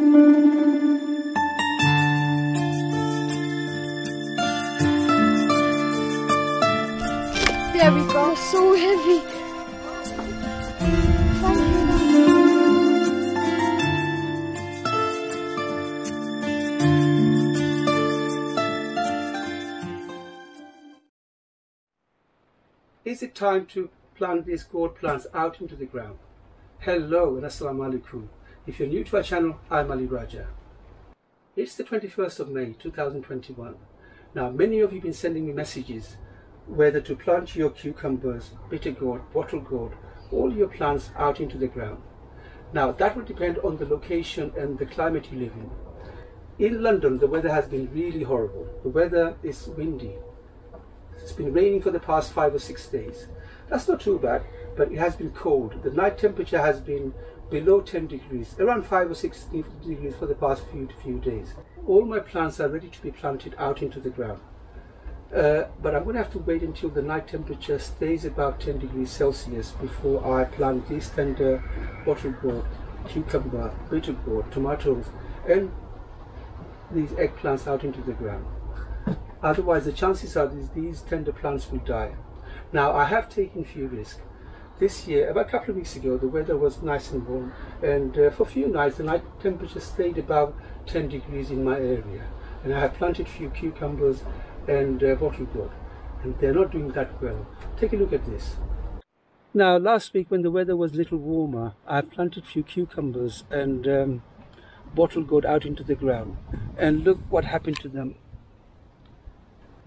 There we go. It's so heavy. Thank you. Is it time to plant these gourd plants out into the ground? Hello and Assalamu alaikum. If you're new to our channel, I'm Ali Raja. It's the 21st of May 2021. Now many of you have been sending me messages whether to plant your cucumbers, bitter gourd, bottle gourd, all your plants out into the ground. Now that will depend on the location and the climate you live in. In London the weather has been really horrible. The weather is windy. It's been raining for the past 5 or 6 days. That's not too bad, but it has been cold. The night temperature has been below 10 degrees, around 5 or 6 degrees for the past few days. All my plants are ready to be planted out into the ground. But I'm going to have to wait until the night temperature stays above 10 degrees Celsius before I plant these tender bottle gourd, cucumber, bitter gourd, tomatoes and these eggplants out into the ground. Otherwise the chances are these tender plants will die. Now I have taken few risks. This year, about a couple of weeks ago, the weather was nice and warm, and for a few nights the night temperature stayed above 10 degrees in my area, and I have planted few cucumbers and bottle gourd, and they're not doing that well. Take a look at this. Now last week when the weather was a little warmer, I planted few cucumbers and bottle gourd out into the ground, and look what happened to them.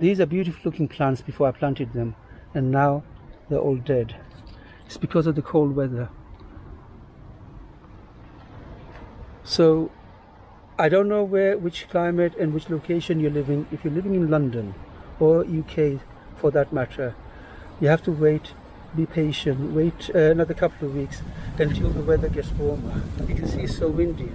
These are beautiful looking plants before I planted them, and now they're all dead. It's because of the cold weather. So I don't know which climate and which location you're living. If you're living in London or UK for that matter, you have to wait, be patient, wait another couple of weeks until the weather gets warmer. You can see it's so windy.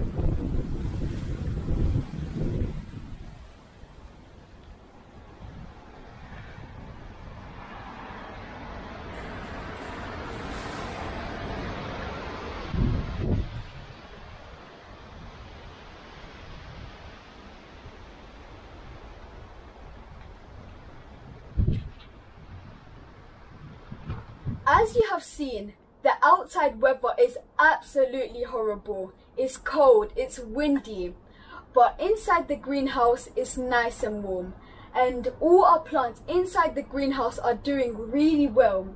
As you have seen, the outside weather is absolutely horrible. It's cold, it's windy, but inside the greenhouse it's nice and warm, and all our plants inside the greenhouse are doing really well.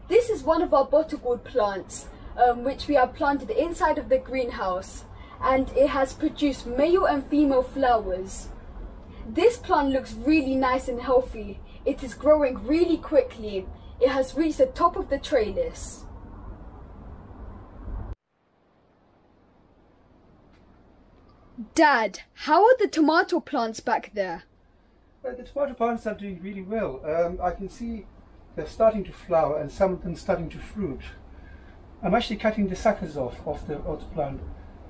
This is one of our bottle gourd plants, which we have planted inside of the greenhouse, and it has produced male and female flowers. This plant looks really nice and healthy. It is growing really quickly. It has reached the top of the tray list. Dad, how are the tomato plants back there? The tomato plants are doing really well. I can see they're starting to flower and some of them starting to fruit. I'm actually cutting the suckers off the plant.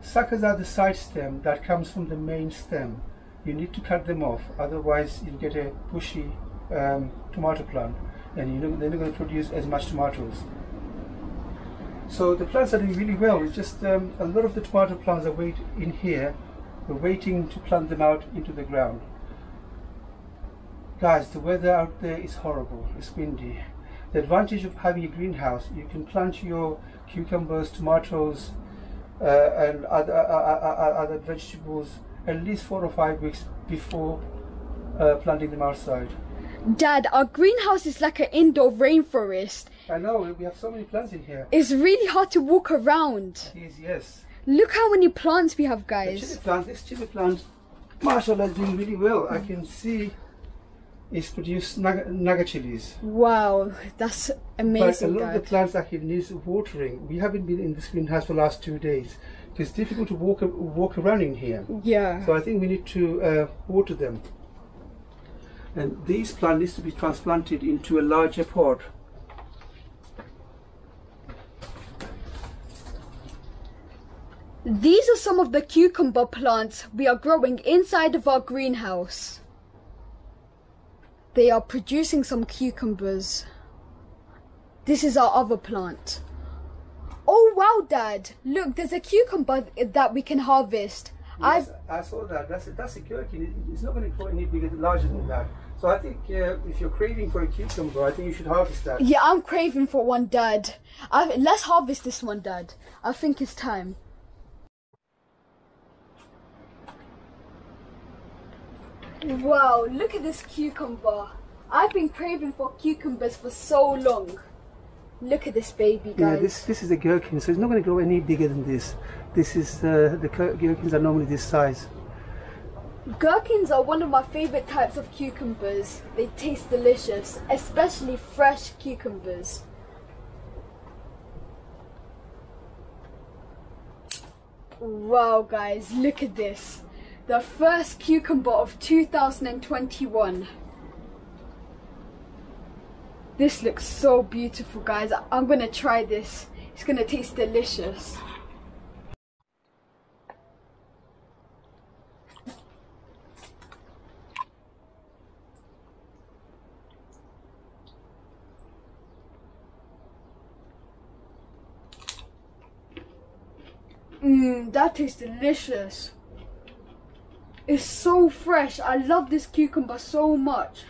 Suckers are the side stem that comes from the main stem. You need to cut them off, otherwise you'll get a bushy tomato plant, and they're not going to produce as much tomatoes. So the plants are doing really well. It's just a lot of the tomato plants are in here. We're waiting to plant them out into the ground. Guys, the weather out there is horrible. It's windy. The advantage of having a greenhouse, you can plant your cucumbers, tomatoes, and other vegetables at least 4 or 5 weeks before planting them outside. Dad, our greenhouse is like an indoor rainforest. I know, we have so many plants in here. It's really hard to walk around. It is, yes. Look how many plants we have, guys. This chilli plant, mashallah, is doing really well. I can see it's produced naga chilies. Wow, that's amazing. But a lot of the plants actually needs watering. We haven't been in this greenhouse for the last 2 days. It's difficult to walk around in here. Yeah. So I think we need to water them. And these plants need to be transplanted into a larger pot. These are some of the cucumber plants we are growing inside of our greenhouse. They are producing some cucumbers. This is our other plant. Oh wow, Dad, look, there's a cucumber that we can harvest. Yes, I saw that. That's a gherkin. It's not going to grow any bigger, larger than that. So I think if you're craving for a cucumber, I think you should harvest that. Yeah, I'm craving for one, Dad. Let's harvest this one, Dad. I think it's time. Wow, look at this cucumber. I've been craving for cucumbers for so long. Look at this baby, guys. Yeah, this is a gherkin, so it's not going to grow any bigger than this. This is the gherkins are normally this size. Gherkins are one of my favorite types of cucumbers. They taste delicious, especially fresh cucumbers. Wow, guys, look at this. The first cucumber of 2021. This looks so beautiful, guys. I'm gonna try this. It's gonna taste delicious. That tastes delicious. It's so fresh. I love this cucumber so much.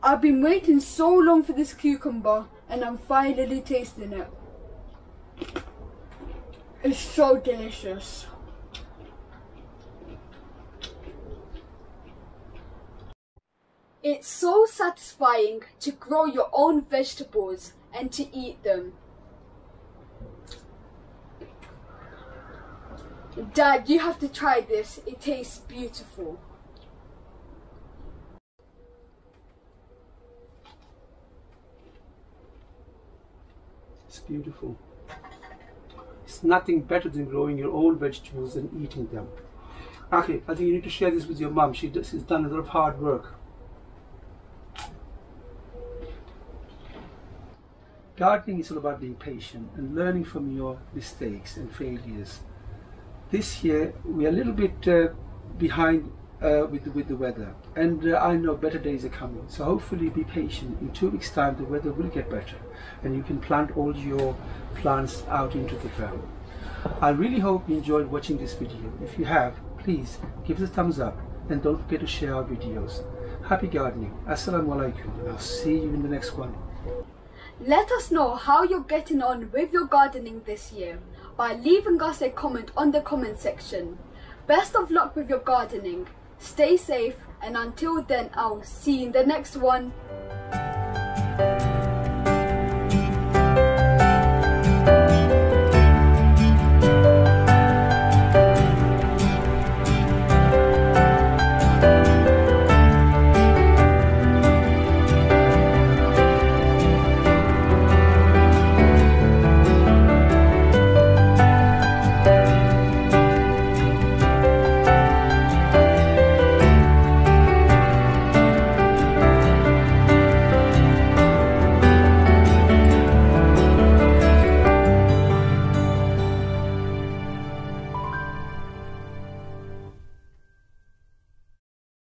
I've been waiting so long for this cucumber and I'm finally tasting it. It's so delicious. It's so satisfying to grow your own vegetables and to eat them. Dad, you have to try this. It tastes beautiful. It's beautiful. It's nothing better than growing your own vegetables and eating them. Okay, I think you need to share this with your mom. She's done a lot of hard work. Gardening is all about being patient and learning from your mistakes and failures. This year we are a little bit behind with the weather, and I know better days are coming, so hopefully be patient. In 2 weeks time the weather will get better and you can plant all your plants out into the ground. I really hope you enjoyed watching this video. If you have, please give us a thumbs up and don't forget to share our videos. Happy gardening. Assalamu alaikum. I'll see you in the next one. Let us know how you're getting on with your gardening this year by leaving us a comment on the comment section. Best of luck with your gardening. Stay safe, and until then, I'll see you in the next one.